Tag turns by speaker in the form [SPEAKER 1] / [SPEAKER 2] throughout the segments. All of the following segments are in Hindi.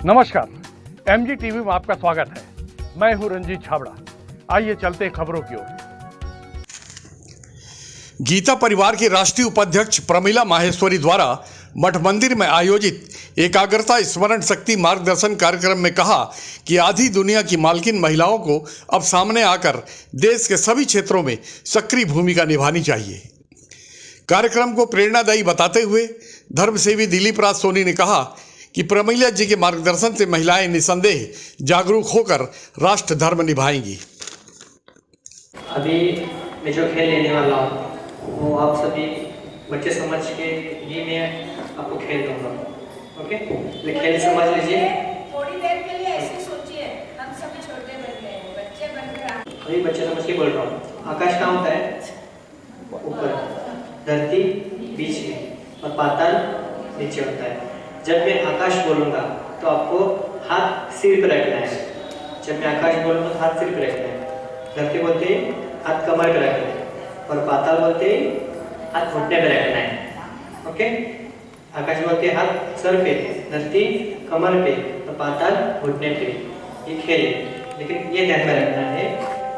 [SPEAKER 1] नमस्कार, एमजी टीवी में आपका स्वागत है। मैं हूं रंजीत छाबड़ा। आइए चलते खबरों की ओर।
[SPEAKER 2] गीता परिवार की राष्ट्रीय उपाध्यक्ष प्रमिला माहेश्वरी द्वारा मठ मंदिर में आयोजित एकाग्रता स्मरण शक्ति मार्गदर्शन कार्यक्रम में कहा कि आधी दुनिया की मालकिन महिलाओं को अब सामने आकर देश के सभी क्षेत्रों में सक्रिय भूमिका निभानी चाहिए। कार्यक्रम को प्रेरणादायी बताते हुए धर्मसेवी दिलीप राज सोनी ने कहा कि प्रमिला जी के मार्गदर्शन से महिलाएं निसंदेह जागरूक होकर राष्ट्र धर्म निभाएंगी।
[SPEAKER 3] अभी मैं जो खेल लेने वाला हूँ वो आप सभी बच्चे समझ के ही मैं आपको खेल दूंगा। ओके, तो खेल समझ लीजिए।
[SPEAKER 4] थोड़ी देर के लिए ऐसे सोचिए, हम सभी छोटे बन गए हैं, बच्चे बनकर।
[SPEAKER 3] अभी बच्चे समझ के बोल रहा हूँ। आकाश कहाँ होता है? ऊपर, धरती बीच में और पाताल नीचे होता है। जब मैं आकाश बोलूँगा तो आपको हाथ सिर पर रखना है। जब मैं आकाश बोलूँगा तो हाथ सिर पर रखना है। धरती बोलते ही हाथ कमर पर रखना है और पाताल बोलते ही हाथ घुटने पर रखना है। ओके, आकाश बोलते हाथ सर पे, धरती कमर पे और पाताल घुटने पे। ये खेल है, लेकिन ये ध्यान में रखना है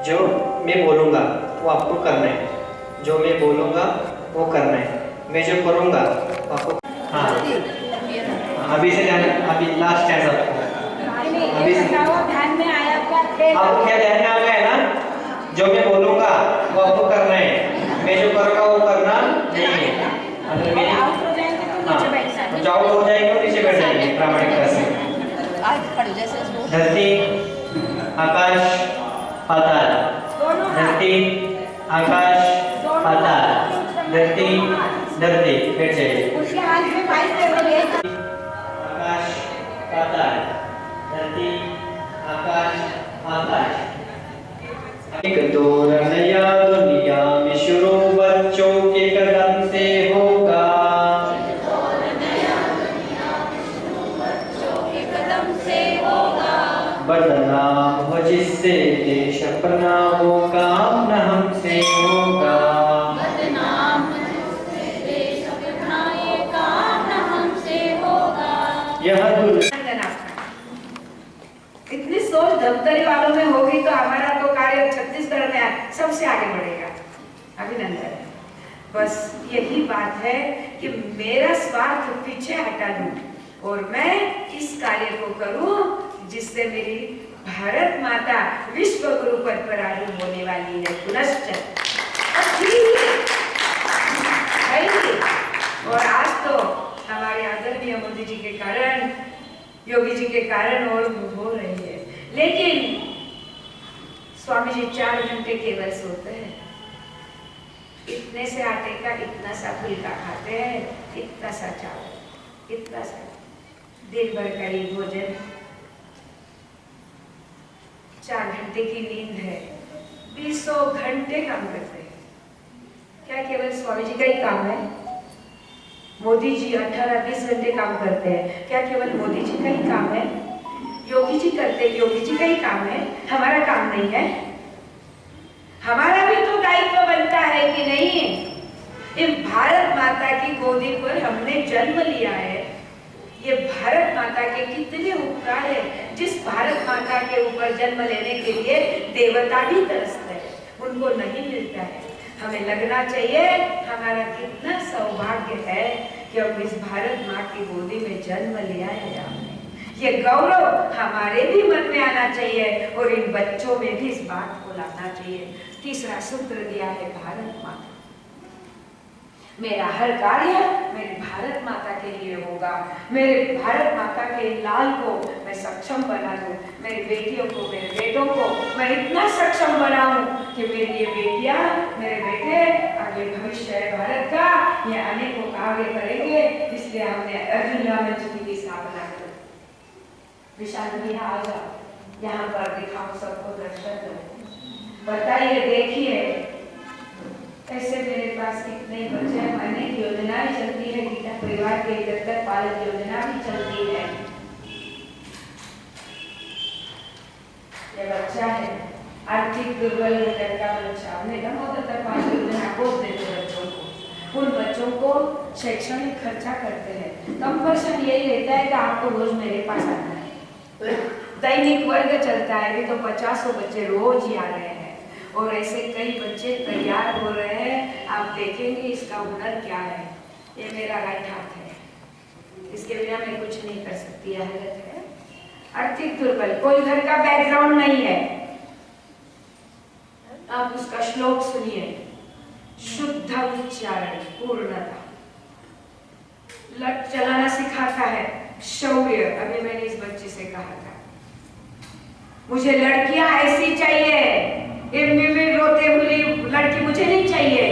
[SPEAKER 3] जो मैं बोलूँगा वो आपको करना है। जो मैं बोलूँगा वो करना है। मैं जो करूँगा आपको, हाँ अभी से ध्यान, अभी लास्ट टाइम अभी से
[SPEAKER 4] ध्यान में आया क्या खेल?
[SPEAKER 3] आपको क्या ध्यान में आ गया है ना? जो मैं बोलूँगा वो आपको करना है। मैं जो करूँगा वो करना नहीं है। अगर मैं
[SPEAKER 4] आउट हो जाएंगे तो नीचे बैठ जाएंगे।
[SPEAKER 3] जो आउट हो जाएंगे तो नीचे बैठ जाएंगे प्रामाणिकता से। धरती आकाश पाताल, धरती आकाश पाताल, धरती धरती बैठ जाइए।
[SPEAKER 4] उसके हाथ में माइक दे दो।
[SPEAKER 3] आकाश पाताल, धरती आकाश आकाश। एक दौर नया दुनिया में शुरू बच्चों के कदम से होगा। बदनाम हो जिससे देश अपना वो काम न हमसे होगा।
[SPEAKER 4] इतनी सोच दफ्तरी वालों में होगी तो हमारा तो कार्य छत्तीसगढ़ में सबसे आगे बढ़ेगा। अभिनंदन। बस यही बात है कि मेरा स्वार्थ पीछे हटा दूं और मैं इस कार्य को करूं जिससे मेरी भारत माता विश्व गुरु पद पर आरूढ़ होने वाली है पुनश्च। और आज तो हमारे आदरणीय मोदी जी के कारण, योगी जी के कारण और हो रही है। लेकिन स्वामी जी 4 घंटे केवल सोते हैं। इतने से आटे का इतना सा फुल्का खाते हैं, इतना सा चावल, इतना सा दिन भर का ये भोजन। 4 घंटे की नींद है, 20 घंटे काम करते हैं। क्या केवल स्वामी जी का ही काम है? मोदी जी 18-20 घंटे काम करते हैं। क्या केवल मोदी जी का ही काम है? योगी जी करते, योगी जी का ही काम है, हमारा काम नहीं है? हमारा भी तो दायित्व बनता है कि नहीं? ये भारत माता की गोदी पर हमने जन्म लिया है। ये भारत माता के कितने उपकार है। जिस भारत माता के ऊपर जन्म लेने के लिए देवता भी तरसते हैं, उनको नहीं मिलता है। हमें लगना चाहिए हमारा कितना सौभाग्य है कि हम इस भारत माँ की गोदी में जन्म लिया है हमने। ये गौरव हमारे भी मन में आना चाहिए और इन बच्चों में भी इस बात को लाना चाहिए। तीसरा सूत्र दिया है भारत माता। मेरा हर कार्य मेरी भारत माता के लिए होगा। मेरे भारत माता के लाल को मैं सक्षम बना दूं। मेरी बेटियों को, मेरे बेटों को मैं इतना सक्षम बनाऊं कि मेरी ये बेटियां, मेरे बेटे आगे भविष्य है भारत का, ये आने को आगे करेंगे। इसलिए हमने अर्जुन राम जी की स्थापना की। विशाल भैया आ जाओ, यहाँ पर दिखाओ सबको दर्शन करो। बताइए, देखिए ऐसे मेरे पास कितने बच्चे हैं। अनेक योजनाएं चलती है, गीता परिवार के दत्तक पालक योजना भी चलती है। ये बच्चा है आर्थिक दुर्बल घटक का बच्चा, हमने दत्तक पालक योजना को देते बच्चों को। उन बच्चों को शैक्षणिक खर्चा करते हैं। कंपल्सन यही रहता है कि आपको रोज मेरे पास आना है। दैनिक वर्ग चलता है, अभी तो 50 बच्चे रोज ही आ रहे हैं और ऐसे कई बच्चे तैयार हो रहे हैं। आप देखेंगे इसका हुनर क्या है। ये मेरा राइट हाथ है, इसके बिना मैं कुछ नहीं कर सकती। हालत है आर्थिक दुर्बल, कोई घर का बैकग्राउंड नहीं है। आप उसका श्लोक सुनिए, शुद्ध उच्चारण, पूर्णता। लट चलाना सिखाता है, शौर्य। अभी मैंने इस बच्चे से कहा था मुझे लड़कियां ऐसी चाहिए, रोते हुए लड़की मुझे नहीं चाहिए,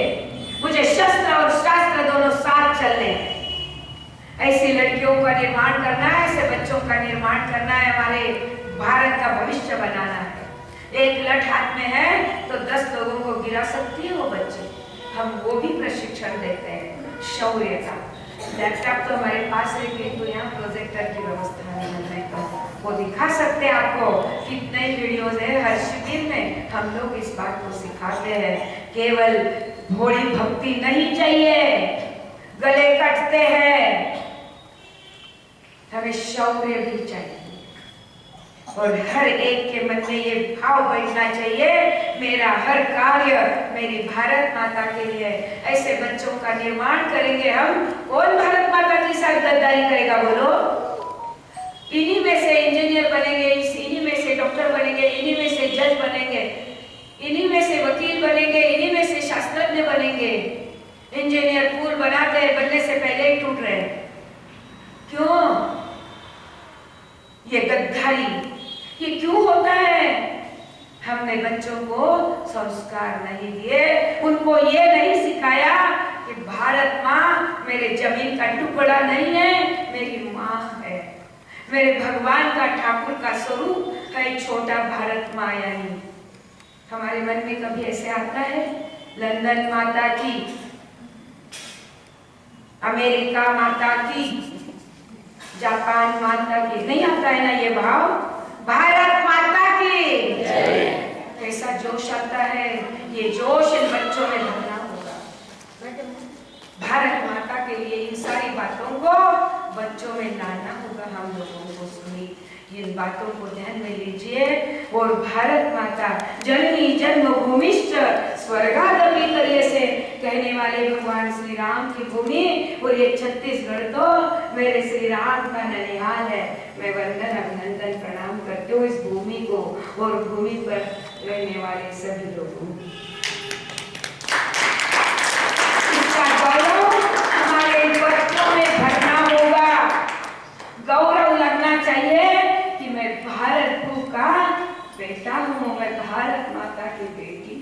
[SPEAKER 4] मुझे शस्त्र और शास्त्र दोनों साथ चलने। ऐसी लड़कियों का निर्माण करना है, ऐसे बच्चों का निर्माण करना है, हमारे भारत का भविष्य बनाना है। एक लठ हाथ में है तो 10 लोगों को गिरा सकती है वो बच्चे। हम वो भी प्रशिक्षण देते हैं, शौर्य का। लैपटॉप तो हमारे पास है, किंतु यहाँ प्रोजेक्टर की व्यवस्था नहीं है, तो वो दिखा सकते हैं आपको। कितने वीडियोज है हर शिविर में, हम लोग इस बात को सिखाते हैं। केवल भोली भक्ति नहीं चाहिए, गले कटते हैं, हमें शौर्य भी चाहिए। और हर एक के मन में ये भाव बैठना चाहिए, मेरा हर कार्य मेरी भारत माता के लिए। ऐसे बच्चों का निर्माण करेंगे हम। कौन भारत माता के साथ गद्दारी करेगा बोलो? इन्हीं में से इंजीनियर बनेंगे, इन्हीं में से डॉक्टर बनेंगे, इन्हीं में से जज बनेंगे, इन्हीं में से वकील बनेंगे, इन्हीं में से शास्त्रज्ञ बनेंगे। इंजीनियर पुल बनाते हैं, बनने से पहले ही टूट रहे। क्यों? ये गद्दारी, ये क्यों होता है? हमने बच्चों को संस्कार नहीं दिए, उनको ये नहीं सिखाया कि भारत माँ मेरे जमीन का टुकड़ा नहीं है, मेरी माँ है, मेरे भगवान का, ठाकुर का स्वरूप है छोटा भारत माँ। यानी हमारे मन में कभी ऐसे आता है लंदन माता की, अमेरिका माता की, जापान माता की? नहीं आता है ना ये भाव? भारत माता की कैसा जोश आता है, ये जोश इन बच्चों में भरना होगा। भारत माता के लिए इन सारी बातों को बच्चों में लाना होगा। हम लोगों को सुनी इन बातों को ध्यान में लीजिए। और भारत माता जननी जन्मभूमिश्च स्वर्गादपि करियसे कहने वाले भगवान श्री राम की भूमि, और ये छत्तीसगढ़ तो मेरे श्री राम का ननिहाल है। मैं वंदन अभिनंदन प्रणाम करती हूँ इस भूमि को और भूमि पर रहने वाले सभी लोगों को। इसका गौरव हमारे बच्चों में भरना होगा। गौरव लगना चाहिए कि मैं भारत भू का बेटा हूँ, मैं भारत माता की बेटी।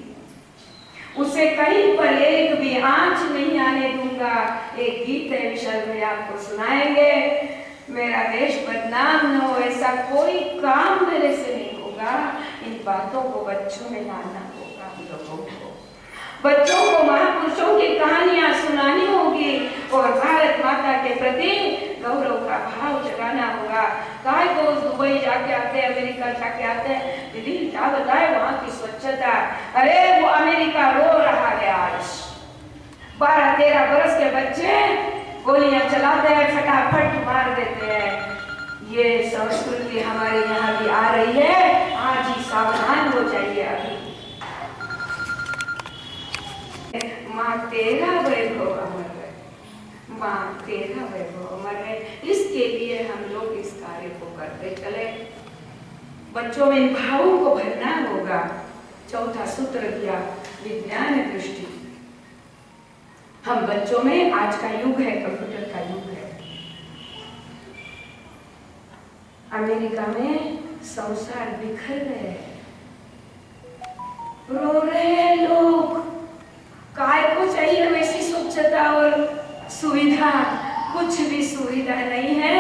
[SPEAKER 4] उसे कहीं पर एक भी आंच नहीं आने दूंगा। एक गीत है, विशाल भाई आपको सुनाएंगे, मेरा देश बदनाम न हो, ऐसा कोई काम मेरे से नहीं होगा। इन बातों को बच्चों में लाना होगा। हम लोगों को बच्चों को महापुरुषों की कहानियां सुनानी होगी और भारत माता के प्रति गौरव का भाव जगाना होगा। काय को दुबई जाके आते हैं, अमेरिका जाके आते हैं, दीदी क्या बताए वहाँ की स्वच्छता। अरे वो अमेरिका रो रहा है आज। 12-13 बरस के बच्चे गोलियां चलाते हैं, फटाफट मार देते हैं। ये संस्कृति हमारे यहाँ भी आ रही है, आज ही सावधान हो जाइए। अभी माँ तेरा वैभव अमर है, माँ तेरा वैभव अमर है। इसके लिए हम लोग इस कार्य को करते चले। बच्चों में इन भावों को भरना होगा। चौथा सूत्र दिया, विज्ञान दृष्टि। हम बच्चों में, आज का युग है कंप्यूटर का युग है। अमेरिका में संसार बिखर गए, रो रहे लोग। काय को चाहिए वैसी स्वच्छता और सुविधा? कुछ भी सुविधा नहीं है,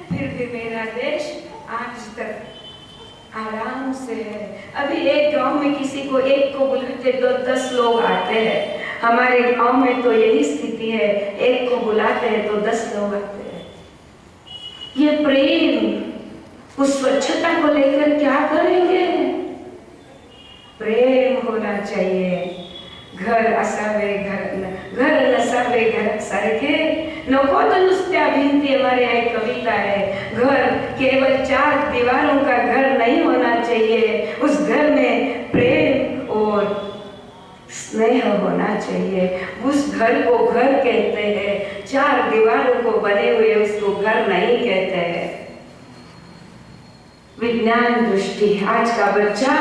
[SPEAKER 4] फिर भी मेरा देश आज तक आराम से है। अभी एक गांव में किसी को एक को बुलाते तो 10 लोग आते हैं। हमारे गांव में तो यही स्थिति है, एक को बुलाते हैं तो 10 लोग आते हैं। ये प्रेम, उस स्वच्छता को लेकर क्या करेंगे? प्रेम होना चाहिए। घर असावे घर नसावे घर सारखे नको तो नुसत्या भिंती हमारे यहाँ कविता है। घर केवल 4 दीवारों का घर नहीं होना चाहिए, उस घर में प्रेम और स्नेह होना चाहिए। उस घर को घर कहते हैं, 4 दीवारों को बने हुए उसको घर नहीं कहते हैं। विज्ञान दृष्टि, आज का बच्चा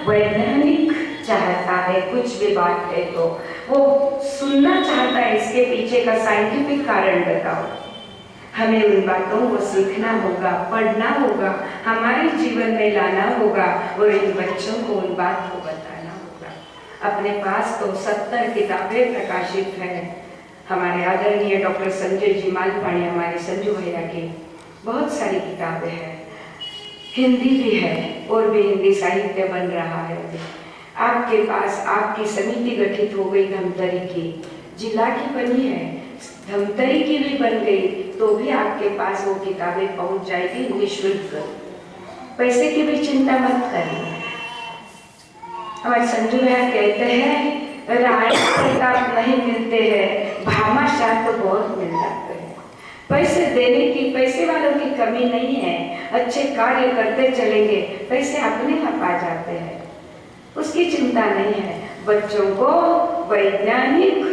[SPEAKER 4] वैज्ञानिक चाहता है, कुछ भी बात है तो वो सुनना चाहता है, इसके पीछे का साइंटिफिक कारण बताओ। हमें उन बातों को सीखना होगा, पढ़ना होगा, हमारे जीवन में लाना होगा और इन बच्चों को उन बात को बताना होगा। अपने पास तो 70 किताबें प्रकाशित हैं। हमारे आदरणीय डॉक्टर संजय जी मालपाणी, हमारे संजू भैया की बहुत सारी किताबें हैं, हिंदी भी है और भी हिंदी साहित्य बन रहा है। आपके पास आपकी समिति गठित हो गई धमतरी की, जिला की बनी है, धमतरी की भी बन गई, तो भी आपके पास वो किताबें पहुंच जाएगी निःशुल्क। पैसे की भी चिंता मत करिए। हमारे संजू भैया कहते हैं रायण प्रताप नहीं मिलते हैं, भामाशाह तो बहुत मिल जाते हैं। पैसे देने की, पैसे वालों की कमी नहीं है, अच्छे कार्य करते चलेंगे, पैसे अपने आप आ जाते हैं, उसकी चिंता नहीं है। बच्चों को वैज्ञानिक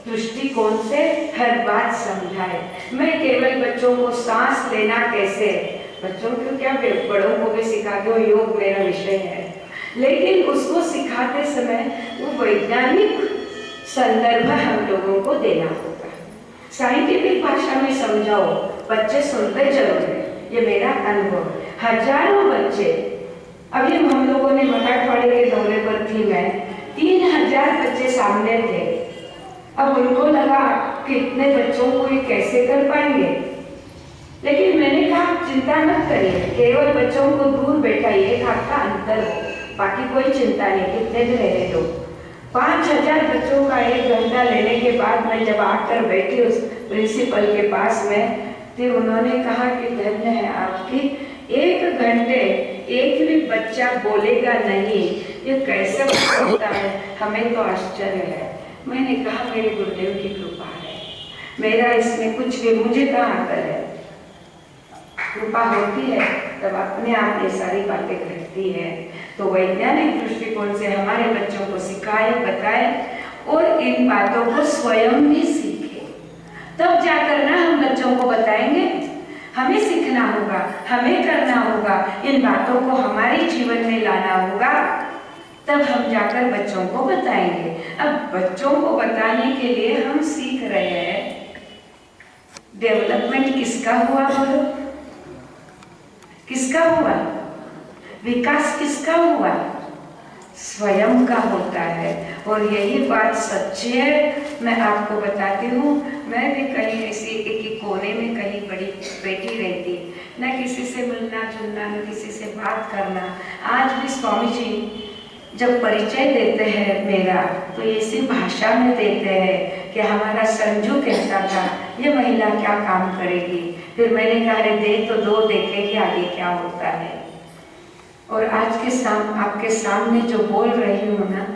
[SPEAKER 4] दृष्टिकोण से हर बात समझाए। मैं केवल बच्चों को सांस लेना कैसे, बच्चों को क्या, बड़ों को भी सिखा दो, योग मेरा विषय है, लेकिन उसको सिखाते समय वो वैज्ञानिक संदर्भ हम लोगों को देना होगा। साइंटिफिक भाषा में समझाओ, बच्चे सुनते जरूर है, ये मेरा अनुभव। हजारों बच्चे, अभी हम लोगों ने मराठवाड़े के दौरे पर थी मैं, 3000 बच्चे सामने थे। अब उनको लगा कि इतने बच्चों को ये कैसे कर पाएंगे, लेकिन मैंने कहा चिंता मत करिए, केवल बच्चों को दूर बैठाइए, 1 हफ्ता अंतर हो, बाकी कोई चिंता नहीं, कितने भी रहे दो। 5000 बच्चों का 1 घंटा लेने के बाद मैं जब आकर बैठी उस प्रिंसिपल के पास में, तो उन्होंने कहा कि धन्य है आपकी, 1 घंटे एक भी बच्चा बोलेगा नहीं, ये कैसे होता है, हमें तो आश्चर्य है। मैंने कहा मेरे गुरुदेव की कृपा है, मेरा इसमें कुछ भी, मुझे कहाँ कर है, कृपा होती है तब अपने आप ये सारी बातें घटती है। तो वैज्ञानिक दृष्टिकोण से हमारे बच्चों को सिखाए, बताए और इन बातों को स्वयं भी सीखे, तब जाकर ना हम बच्चों को बताएंगे। हमें सीखना होगा, हमें करना होगा, इन बातों को हमारे जीवन में लाना होगा, तब हम जाकर बच्चों को बताएंगे। अब बच्चों को बताने के लिए हम सीख रहे हैं, डेवलपमेंट किसका हुआ बोलो, किसका हुआ, विकास किसका हुआ, स्वयं का होता है। और यही बात सच्ची है, मैं आपको बताती हूँ। मैं भी कहीं ऐसी एक कोने में कहीं बड़ी बैठी रहती, न किसी से मिलना जुलना, न किसी से बात करना। आज भी स्वामी जी जब परिचय देते हैं मेरा, तो इसी भाषा में देते हैं कि हमारा संजू कहता था ये महिला क्या काम करेगी। फिर मैंने कहा दे तो दो, देखेंगे आगे क्या होता है। और आज के आपके सामने जो बोल रही हूँ ना,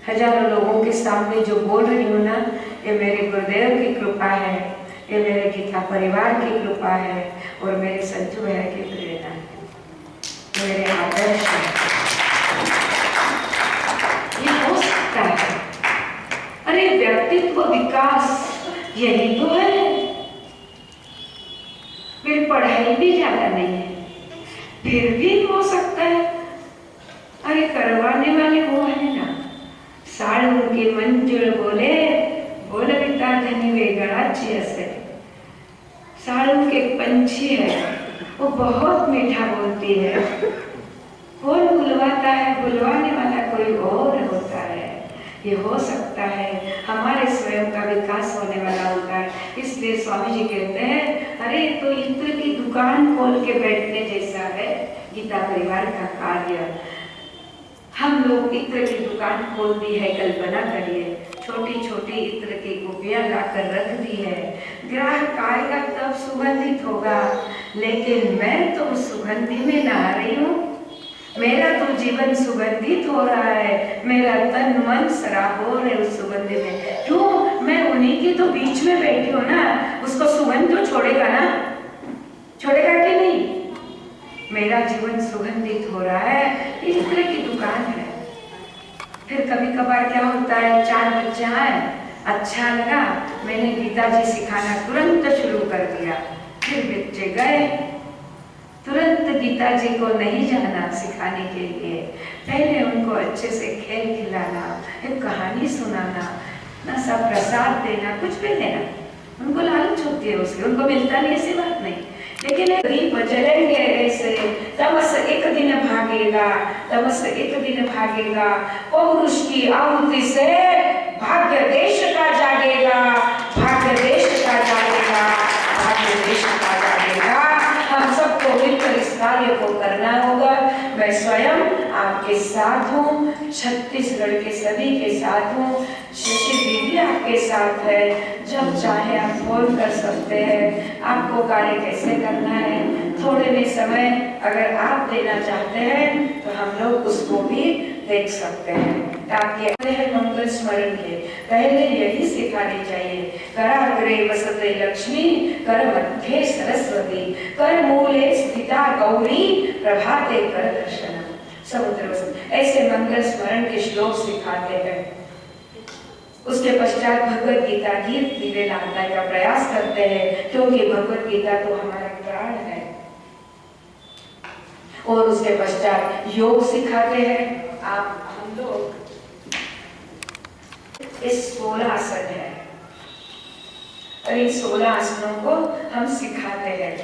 [SPEAKER 4] हजारों लोगों के सामने जो बोल रही हूँ ना, ये मेरे गुरुदेव की कृपा है, ये मेरे गीता परिवार की कृपा है और मेरे संजू भैया की प्रेरणा है, मेरे आदर्श है। ये हो सकता है, अरे व्यक्तित्व विकास यही तो है, फिर पढ़ाई भी ज्यादा नहीं है, फिर भी हो सकता है। अरे करवाने वाले वो है ना, साड़ उनके मंजुल बोले बोल बिता धनी वे गणाची असे। साड़ उनके पंछी है, वो बहुत मीठा बोलती है। कौन बुलवाता है, बुलवाने वाला कोई और होता है। ये हो सकता है, हमारे स्वयं का विकास होने वाला होता है। इसलिए स्वामी जी कहते हैं अरे तो इत्र की दुकान खोल के बैठने जैसा है गीता परिवार का कार्य। हम लोग इत्र की दुकान खोल दी है, कल्पना करिए, छोटी छोटी इत्र की गुफियां लाकर रख दी है। ग्राहक आएगा तब सुगंधित होगा, लेकिन मैं तो सुगंधि में नहा रही हूँ, मेरा तो जीवन सुगंधित हो रहा है, मेरा तन मन सराबोर है उस सुगंध में। क्यों? मैं उन्हीं उन्हीं की तो बीच में बैठी हो ना, उसको सुगंध तो छोड़ेगा ना, छोड़ेगा कि नहीं। मेरा जीवन सुगंधित हो रहा है, इत्र की दुकान है। फिर कभी कभार क्या होता है, 4 बच्चे आए, अच्छा लगा, मैंने गीता जी सिखाना तुरंत शुरू कर दिया। फिर बच्चे गए, तुरंत गीता जी को नहीं जाना सिखाने के लिए, पहले उनको अच्छे से खेल खिलाना, एक कहानी सुनाना, ना सब प्रसाद देना, कुछ भी देना। उनको लालच होती है उसकी, उनको मिलता नहीं, ऐसी बात नहीं। लेकिन दीप जलेंगे ऐसे, तमस एक दिन भागेगा, तमस एक दिन भागेगा, पौरुष की आहुति से भाग्य देश का जागेगा, भाग्य देश का जागेगा, भाग्य देश का जागेगा। हम सबको मिलकर इस कार्य को करना होगा। मैं स्वयं आपके साथ हूँ, छत्तीसगढ़ के सभी के साथ हूँ, शशि दीदी आपके साथ है। जब चाहे आप फोन कर सकते हैं, आपको कार्य कैसे करना है, थोड़े में समय अगर आप देना चाहते हैं तो हम लोग उसको भी देख सकते हैं। ताकि मंगल स्मरण के पहले यही सिखानी चाहिए, कराग्रे वसते लक्ष्मी, कर मध्ये सरस्वती, कर मूले स्थिता गौरी, प्रभाते कर दर्शनम। समुद्र वसत ऐसे मंगल स्मरण के श्लोक सिखाते हैं। उसके पश्चात भगवत गीता धीरे धीरे लाने का प्रयास करते हैं, क्योंकि भगवत गीता तो हमारा प्राण है। और उसके पश्चात योग सिखाते हैं। आप हम लोग इस 16 आसन है और इन 16 आसनों को हम सिखाते हैं।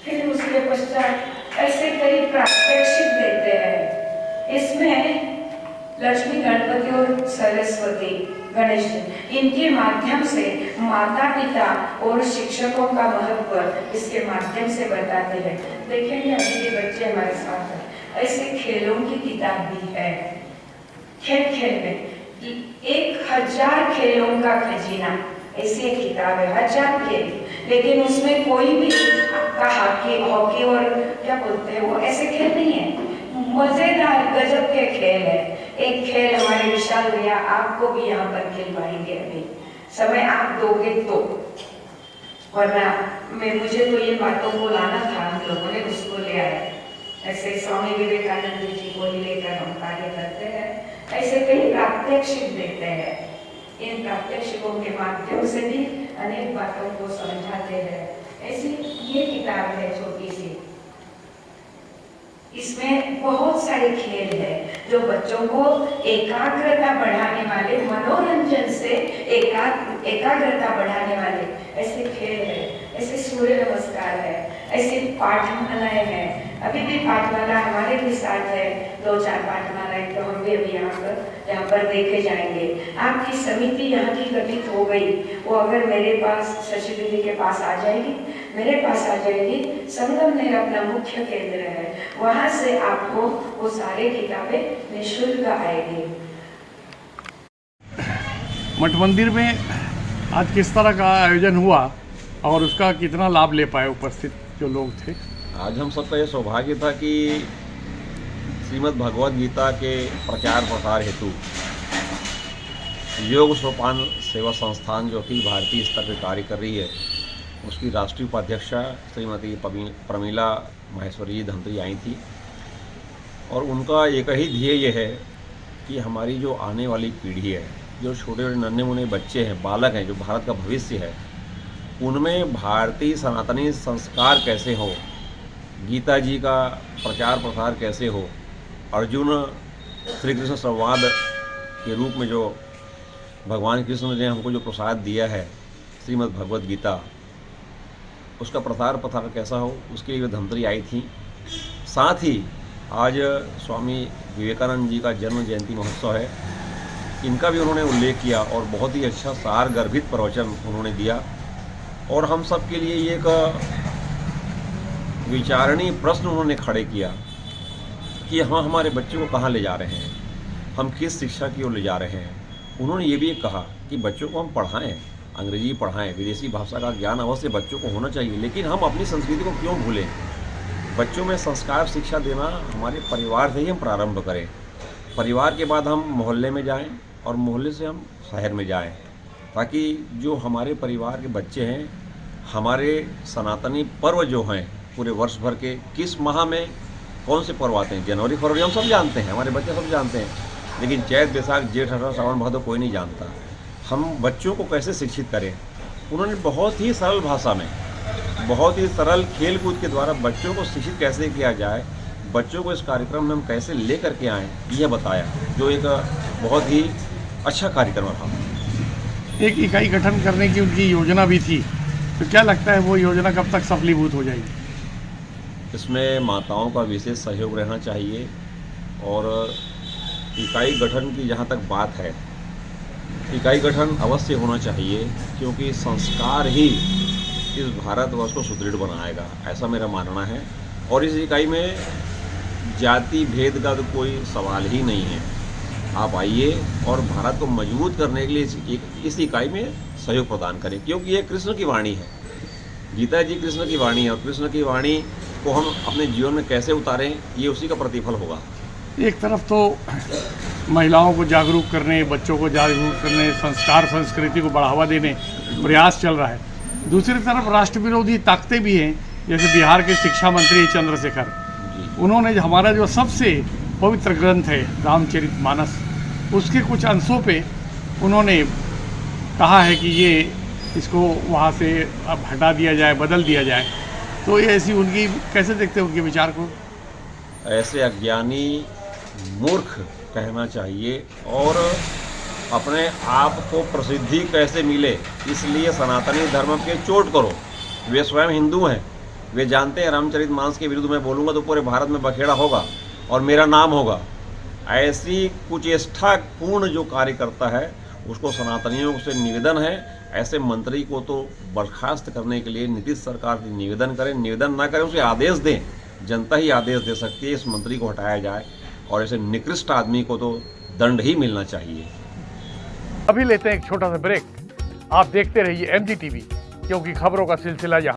[SPEAKER 4] फिर उसके पश्चात ऐसे कई प्रात्यक्षिक देते हैं। इसमें लक्ष्मी, गणपति और सरस्वती, गणेश इनके माध्यम से माता पिता और शिक्षकों का महत्व इसके माध्यम से बताते हैं। देखेंगे अभी भी बच्चे हमारे साथ हैं। ऐसे खेलों की किताब भी है। खेल खेल में 1000 खेलों का खजीना, ऐसी एक किताब है, 1000 खेल। लेकिन उसमें कोई भी हॉकी और क्या बोलते हैं वो ऐसे खेल नहीं है, मजेदार गजब के खेल है। एक खेल हमारे विशाल भैया आपको भी यहाँ पर खिलवाएंगे अभी, समय आप दोगे तो, वरना मुझे तो ये बातों को लाना था, हम लोगों ने उसको ले आया। ऐसे स्वामी विवेकानंद जी को ही लेकर हम कार्य करते हैं। ऐसे कई प्रात्यक्षिक देते हैं। इन प्रात्यक्षिकों के माध्यम से भी अनेक बातों को समझाते हैं। ऐसी ये किताब है छोटी सी, इसमें बहुत सारे खेल है जो बच्चों को एकाग्रता बढ़ाने वाले, मनोरंजन से एकाग्रता बढ़ाने वाले ऐसे खेल है। ऐसे सूर्य नमस्कार है, ऐसे पाठमालाएं हैं। अभी भी पाठमाला हमारे भी साथ है, 2-4 पाठमालाएं तो हम भी अभी यहाँ पर देखे जाएंगे। आपकी समिति यहाँ की गठित हो गई, वो अगर मेरे पास शशि दीदी के पास आ जाएगी, मेरे पास आ जाएगी। संगम में अपना मुख्य केंद्र है, वहाँ से आपको वो सारे किताबें निःशुल्क आएगी।
[SPEAKER 1] मठ मंदिर में आज किस तरह का आयोजन हुआ और उसका कितना लाभ ले पाए उपस्थित जो लोग थे?
[SPEAKER 5] आज हम सबका ये सौभाग्य था कि श्रीमद् भगवद गीता के प्रचार प्रसार हेतु योग सोपान सेवा संस्थान जो कि भारतीय स्तर पर कार्य कर रही है, उसकी राष्ट्रीय उपाध्यक्षा श्रीमती प्रमीला माहेश्वरी जी धंत्री आई थी। और उनका एक ही ध्येय ये है कि हमारी जो आने वाली पीढ़ी है, जो छोटे छोटे नन्हे मुन्ने बच्चे हैं, बालक हैं, जो भारत का भविष्य है, उनमें भारतीय सनातनी संस्कार कैसे हो, गीता जी का प्रचार प्रसार कैसे हो, अर्जुन श्री कृष्ण संवाद के रूप में जो भगवान कृष्ण ने हमको जो प्रसाद दिया है श्रीमद् भगवद गीता, उसका प्रसार प्रसार कैसा हो, उसके लिए धमतरी आई थी। साथ ही आज स्वामी विवेकानंद जी का जन्म जयंती महोत्सव है, इनका भी उन्होंने उल्लेख किया और बहुत ही अच्छा सार गर्भित प्रवचन उन्होंने दिया। और हम सब के लिए ये एक विचारणीय प्रश्न उन्होंने खड़े किया कि हम हमारे बच्चों को कहाँ ले जा रहे हैं, हम किस शिक्षा की ओर ले जा रहे हैं। उन्होंने ये भी कहा कि बच्चों को हम पढ़ाएं, अंग्रेजी पढ़ाएं, विदेशी भाषा का ज्ञान अवश्य बच्चों को होना चाहिए, लेकिन हम अपनी संस्कृति को क्यों भूलें। बच्चों में संस्कार शिक्षा देना हमारे परिवार से ही हम प्रारंभ करें। परिवार के बाद हम मोहल्ले में जाएं और मोहल्ले से हम शहर में जाएं। ताकि जो हमारे परिवार के बच्चे हैं, हमारे सनातनी पर्व जो हैं पूरे वर्ष भर के, किस माह में कौन से पर्व आते हैं, जनवरी फरवरी हम सब जानते हैं, हमारे बच्चे सब जानते हैं, लेकिन चैत बैसाख जेठ अषाढ़ सावन भादो कोई नहीं जानता। हम बच्चों को कैसे शिक्षित करें? उन्होंने बहुत ही सरल भाषा में, बहुत ही सरल खेल कूद के द्वारा बच्चों को शिक्षित कैसे किया जाए, बच्चों को इस कार्यक्रम में हम कैसे ले करके आएँ, यह बताया, जो एक बहुत ही अच्छा कार्यक्रम था।
[SPEAKER 1] एक इकाई गठन करने की उनकी योजना भी थी, तो क्या लगता है वो योजना कब तक सफलीभूत हो जाएगी?
[SPEAKER 5] इसमें माताओं का विशेष सहयोग रहना चाहिए और इकाई गठन की जहाँ तक बात है, इकाई गठन अवश्य होना चाहिए, क्योंकि संस्कार ही इस भारतवर्ष को सुदृढ़ बनाएगा, ऐसा मेरा मानना है। और इस इकाई में जाति भेद का तो कोई सवाल ही नहीं है। आप आइए और भारत को मजबूत करने के लिए इस इकाई में सहयोग प्रदान करें, क्योंकि ये कृष्ण की वाणी है, गीता जी कृष्ण की वाणी है, और कृष्ण की वाणी को हम अपने जीवन में कैसे उतारें, ये उसी का प्रतिफल होगा।
[SPEAKER 1] एक तरफ तो महिलाओं को जागरूक करने, बच्चों को जागरूक करने, संस्कार संस्कृति को बढ़ावा देने प्रयास चल रहा है, दूसरी तरफ राष्ट्र विरोधी ताकतें भी हैं, जैसे बिहार के शिक्षा मंत्री चंद्रशेखर, उन्होंने हमारा जो सबसे पवित्र ग्रंथ है रामचरितमानस, उसके कुछ अंशों पे उन्होंने कहा है कि ये इसको वहाँ से अब हटा दिया जाए, बदल दिया जाए। तो ये ऐसी उनकी कैसे देखते हैं उनके विचार को?
[SPEAKER 5] ऐसे अज्ञानी मूर्ख कहना चाहिए, और अपने आप को प्रसिद्धि कैसे मिले इसलिए सनातनी धर्म के चोट करो। वे स्वयं हिंदू हैं, वे जानते हैं रामचरितमानस के विरुद्ध मैं बोलूँगा तो पूरे भारत में बखेड़ा होगा और मेरा नाम होगा। ऐसी कुचेष्टा पूर्ण जो कार्य करता है उसको सनातनियों से निवेदन है, ऐसे मंत्री को तो बर्खास्त करने के लिए नीतीश सरकार से निवेदन करें, निवेदन ना करें, उसे आदेश दें, जनता ही आदेश दे सकती है, इस मंत्री को हटाया जाए और ऐसे निकृष्ट आदमी को तो दंड ही मिलना चाहिए।
[SPEAKER 1] अभी लेते हैं एक छोटा सा ब्रेक। आप देखते रहिए MG TV, क्योंकि खबरों का सिलसिला यहाँ